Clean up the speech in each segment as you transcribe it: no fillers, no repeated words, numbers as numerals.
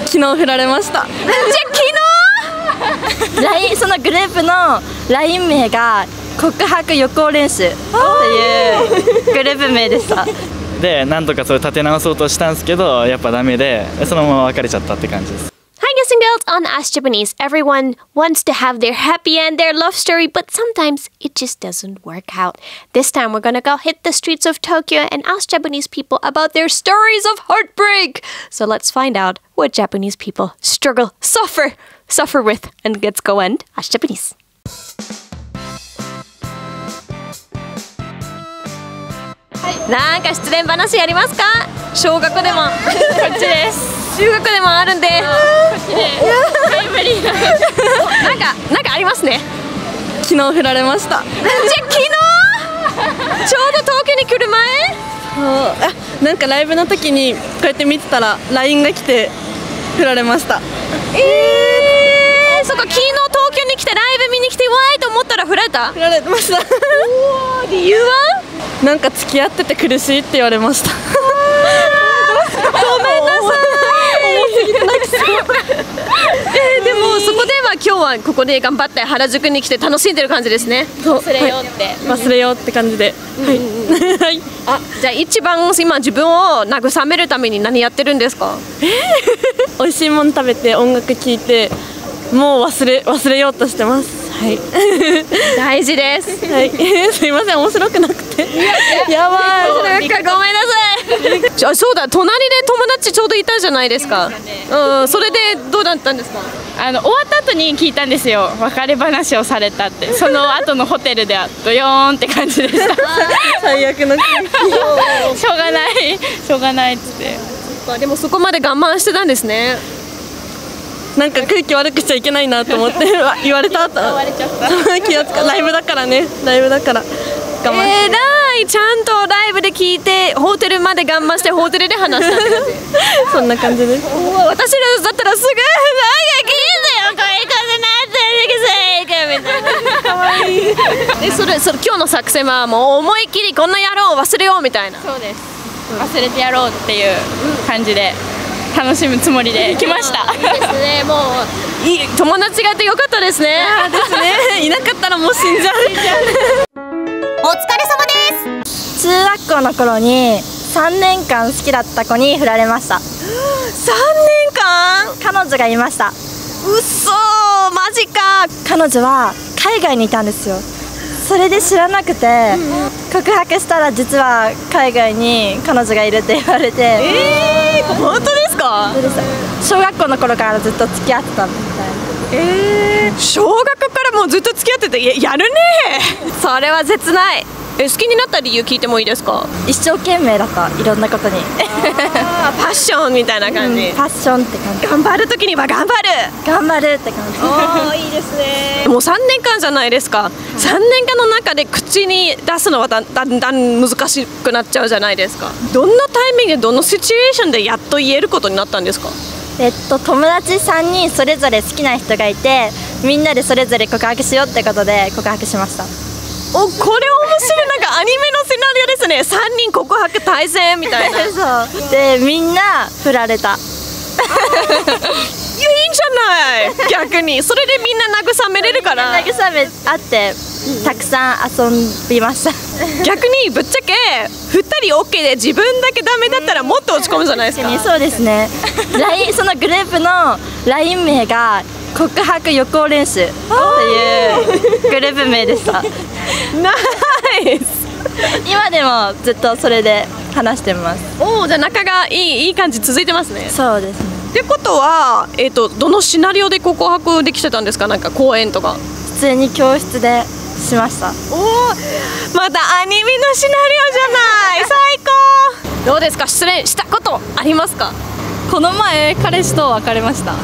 昨日振られました。じゃ昨日？LINE そのグループの LINE 名が告白予行練習っていうグループ名でした。で、なんとかそれ立て直そうとしたんですけど、やっぱダメで、そのまま別れちゃったって感じです。Hi guys and girls, on Ask Japanese, everyone wants to have their happy end, their love story, but sometimes it just doesn't work out. This time we're gonna go hit the streets of Tokyo and ask Japanese people about their stories of heartbreak. So let's find out what Japanese people struggle, suffer with, and let's go and Ask Japanese. なんか失恋話やりますか？小学でもこっちです。中学でもあるんで、こっちでタイムリーなんかありますね。昨日振られました。じゃ昨日？ちょうど東京に来る前？なんかライブの時にこうやって見てたら LINE が来て振られました。そっか、昨日東京に来てライブ見に来てわーいと思ったら振られた？振られました。理由は？なんか付き合ってて苦しいって言われました。ごめんなさい。でもそこでは今日はここで頑張って原宿に来て楽しんでる感じですね。忘れようって、忘れようって感じで。はい。あ、じゃあ一番今自分を慰めるために何やってるんですか？美味しいもの食べて音楽聴いてもう忘れようとしてます。はい。大事です。はい。すいません、面白くなくて。やばい。ごめんなさい。じゃあそうだ、隣で友達ちょうどいたじゃないですか。うん、それでどうだったんですか？終わった後に聞いたんですよ。別れ話をされたって。その後のホテルではドヨーンって感じでした。最悪の。しょうがないっつって。でもそこまで我慢してたんですね。なんか空気悪くしちゃいけないなと思って言われた後気をつか、ライブだからね、ライブだから我慢して。ちゃんとライブで聞いてホテルまで我慢してホテルで話したって感じ。そんな感じです。私らだったらすぐ「なんか聞いてよ、こういう風になってるけど」みたいな。かわいい。それ今日の作戦はもう思いっきりこんな野郎を忘れようみたいな。そうです。忘れてやろうっていう感じで楽しむつもりで来ました。いいですね。もういい友達がいてよかったですね。ですね。いなかったらもう死んじゃう。お疲れ様です。中学校の頃に3年間好きだった子に振られました。3年間？彼女がいました。うっそー、マジか。彼女は海外にいたんですよ。それで知らなくて、告白したら実は海外に彼女がいるって言われて。本当ですか？小学校の頃からずっと付き合ってたみたいな。小学からもうずっと付き合ってて、やるねー。それは切ない。好きになった理由聞いてもいいですか？一生懸命だった、いろんなことに。パッションみたいな感じ。パッションって感じ。頑張る時には頑張るって感じ。いいですね。もう3年間じゃないですか。3年間の中で口に出すのはだんだん難しくなっちゃうじゃないですか。どんなタイミングでどのシチュエーションでやっと言えることになったんですか？友達3人それぞれ好きな人がいて、みんなでそれぞれ告白しようってことで告白しました。これ面白い。なんかアニメのシナリオですね。3人告白対戦みたいな。そうで、みんな振られた。いいんじゃない。逆にそれでみんな慰めれるから。慰めあってたくさん遊びました。逆にぶっちゃけ2人 OK で自分だけダメだったらもっと落ち込むじゃないですか。そうですね。そのグループの LINE 名が告白予行練習っていうグループ名でした。ナイス。今でもずっとそれで話してます。じゃあ仲がいい感じ続いてますね。そうですね。ってことは、どのシナリオで告白できてたんですか？なんか公演とか。普通に教室でしました。またアニメのシナリオじゃない。最高。どうですか？失恋したことありますか？この前彼氏と別れました。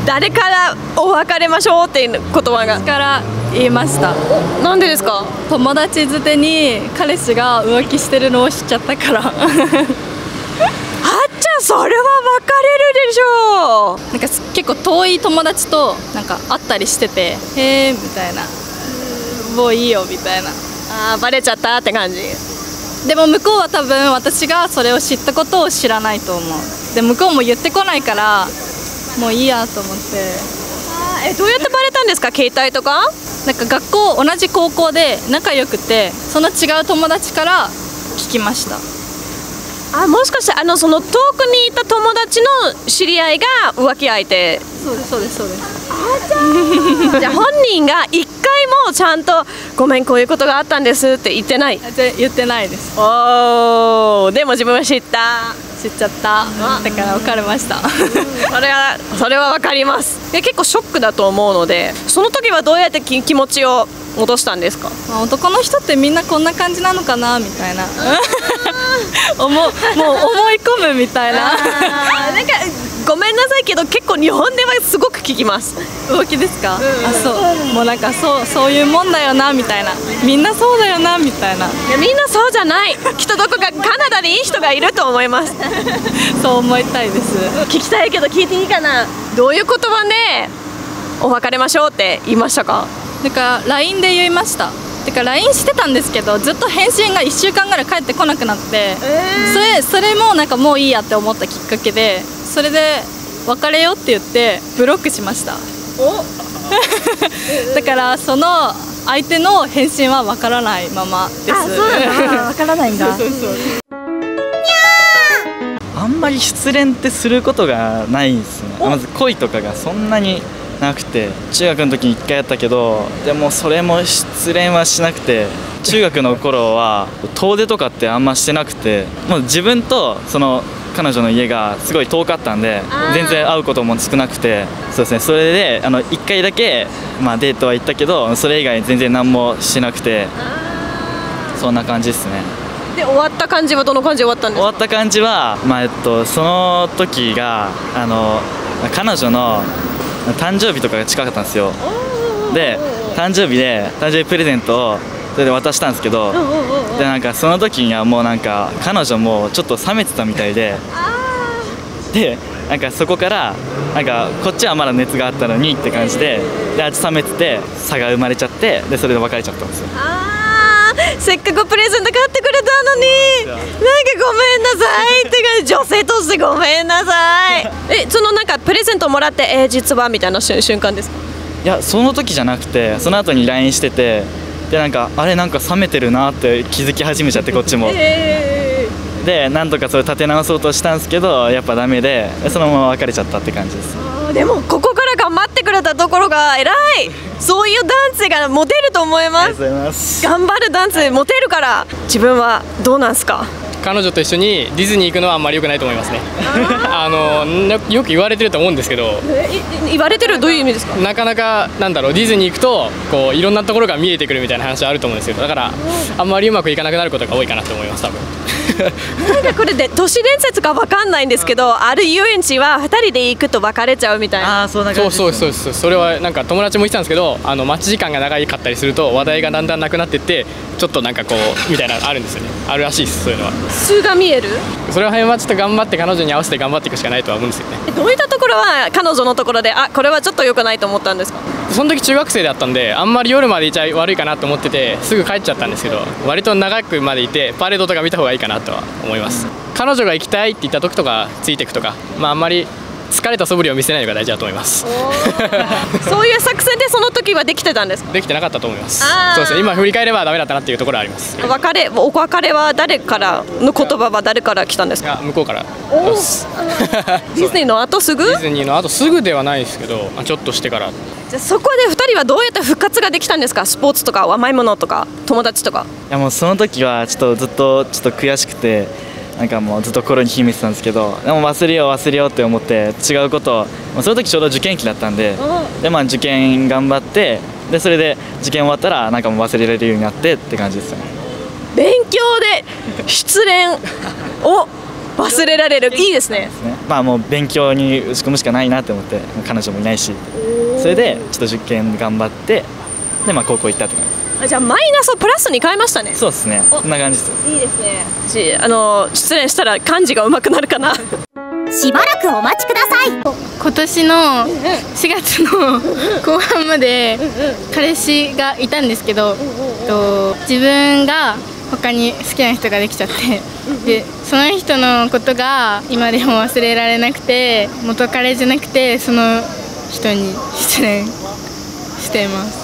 誰からお別れましょうっていう言葉が？から言いました。なんでですか？友達づてに彼氏が浮気してるのを知っちゃったから。じゃあそれは別れるでしょう。なんか結構遠い友達となんか会ったりしてて、へーみたいな、もういいよみたいな。バレちゃったって感じ。でも向こうは多分私がそれを知ったことを知らないと思う。で向こうも言ってこないからもういいやと思って。どうやってバレたんですか？携帯とか？なんか学校同じ高校で仲良くて、その違う友達から聞きました。もしかしてその遠くにいた友達の知り合いが浮気相手？そうですそうですそうです。じゃあ本人が一回もちゃんとごめんこういうことがあったんですって言ってない？言ってないです。おー、でも自分は知った。知っちゃった。だから別れました。それは分かります。結構ショックだと思うので、その時はどうやって気持ちを戻したんですか？男の人ってみんなこんな感じなのかなみたいな。もう思い込むみたいな。なんかごめんなさいけど結構日本ではすごく聞きます。浮気ですか？そうもうなんかそういうもんだよなみたいな、みんなそうだよなみたいな。いやみんなそうじゃない。きっとどこかカナダにいい人がいると思います。そう思いたいです。聞きたいけど聞いていいかな？どういう言葉でお別れましょうって言いましたか？なんか LINE で言いました。てか LINE してたんですけど、ずっと返信が1週間ぐらい返ってこなくなって、それもなんかもういいやって思ったきっかけで、それで別れようって言ってブロックしました。だからその相手の返信は分からないままです。そうなんだ。分からないんだ。あんまり失恋ってすることがないですね。まず恋とかがそんなになくて、中学の時に1回やったけど、でもそれも失恋はしなくて、中学の頃は遠出とかってあんましてなくて、もう自分とその彼女の家がすごい遠かったんで、全然会うことも少なくて、そうですね、それで1回だけ、デートは行ったけど、それ以外全然何もしなくて、そんな感じですね。で終わった感じはどの感じで終わったんですか？終わった感じは、その時が彼女の誕生日とかが近かったんですよ。で誕生日プレゼントをそれで渡したんですけど、でなんかその時にはもうなんか彼女もちょっと冷めてたみたいで、でなんかそこからなんかこっちはまだ熱があったのにって感じで、あっち冷めてて差が生まれちゃって、でそれで別れちゃったんですよ。せっかくプレゼント買ってくれたのに、なんかごめんなさいって感じ。女性としてごめんなさい。そのなんかプレゼントもらって実はみたいな瞬間ですか？いやその時じゃなくて、その後に LINE してて、でなんかあれなんか冷めてるなって気づき始めちゃって、こっちも。でなんとかそれ立て直そうとしたんですけど、やっぱダメで、そのまま別れちゃったって感じです。でもここから頑張ってくれたところが偉い。そういう男性がモテると思います。ありがとうございます。頑張る男性モテるから。自分はどうなんすか？彼女と一緒にディズニー行くのはあんまり良くないと思いますね。よく言われてると思うんですけど、言われてるどういう意味ですか？なかなかディズニー行くとこういろんなところが見えてくるみたいな話はあると思うんですよ。だからあんまりうまくいかなくなることが多いかなと思います、多分。なんかこれで都市伝説かわかんないんですけど、ある遊園地は2人で行くと別れちゃうみたいな。そんな感じです。そうです。それはなんか友達も言ってたんですけど、待ち時間が長かったりすると話題がだんだんなくなってって、ちょっとなんかこうみたいなのあるんですよね。あるらしいです、そういうのは。数が見える？それはちょっと頑張って彼女に合わせて頑張っていくしかないとは思うんですよね。どういったところは彼女のところでこれはちょっと良くないと思ったんですか？その時中学生だったんで、あんまり夜までいちゃ悪いかなと思ってて、すぐ帰っちゃったんですけど、割と長くまでいてパレードとか見た方がいいかなとは思います。彼女が行きたいって言った時とかついていくとか、あんまり疲れた素振りを見せないのが大事だと思います。そういう作戦でその時はできてたんですか？できてなかったと思います。そうですね、今振り返ればダメだったなっていうところはあります。お別れは誰からの言葉は誰から来たんですか？向こうから。ディズニーの後すぐ？ディズニーの後すぐではないですけど、ちょっとしてから。じゃあそこで2人はどうやって復活ができたんですか？スポーツとか甘いものとか友達とか。いやもうその時はずっと悔しくて、なんかもうずっと心に秘めてたんですけど、でも忘れようって思って違うことを、その時ちょうど受験期だったんで、受験頑張って、でそれで受験終わったらなんかもう忘れられるようになってって感じですよね。勉強で失恋を忘れられる、いいですね。もう勉強に打ち込むしかないなって思って、彼女もいないし、それでちょっと受験頑張って、で高校行ったって感じです。じゃあマイナスをプラスに変えましたね。そうですね、こんな感じです。いいですね。失恋したら漢字が上手くなるかな。しばらくお待ちください。今年の4月の後半まで彼氏がいたんですけど、自分が他に好きな人ができちゃって、でその人のことが今でも忘れられなくて、元彼じゃなくてその人に失恋しています。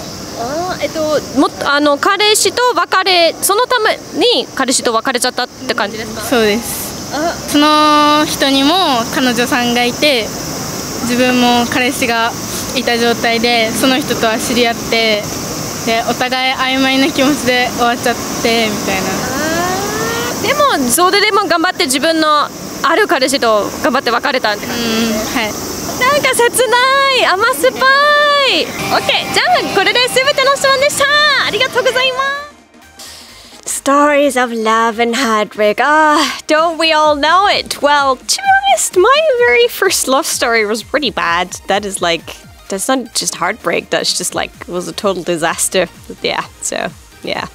彼氏と別れ、そのために彼氏と別れちゃったって感じですか？そうです。その人にも彼女さんがいて、自分も彼氏がいた状態でその人とは知り合って、でお互い曖昧な気持ちで終わっちゃってみたいな。でもそれでも頑張って自分のある彼氏と頑張って別れたって感じ。はい。なんか切ない、甘酸っぱい。 OK、 じゃあこれで全ての質問でした。ありがとうございます。 Stories of love and heartbreak. Don't we all know it? Well, to be honest, my very first love story was pretty bad. That's not just heartbreak, that's just like, it was a total disaster. Yeah, so yeah,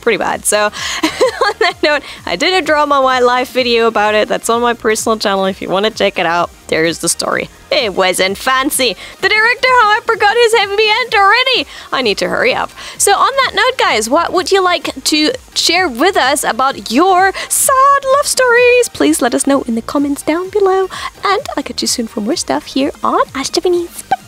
pretty bad. So on that note, I did a drama wildlife video about it. That's on my personal channel if you want to check it out. There's the story. It wasn't fancy. The director, however, got his happy end already. I need to hurry up. So on that note, guys, what would you like to share with us about your sad love stories? Please let us know in the comments down below. And I'll catch you soon for more stuff here on Ash Japanese. Bye!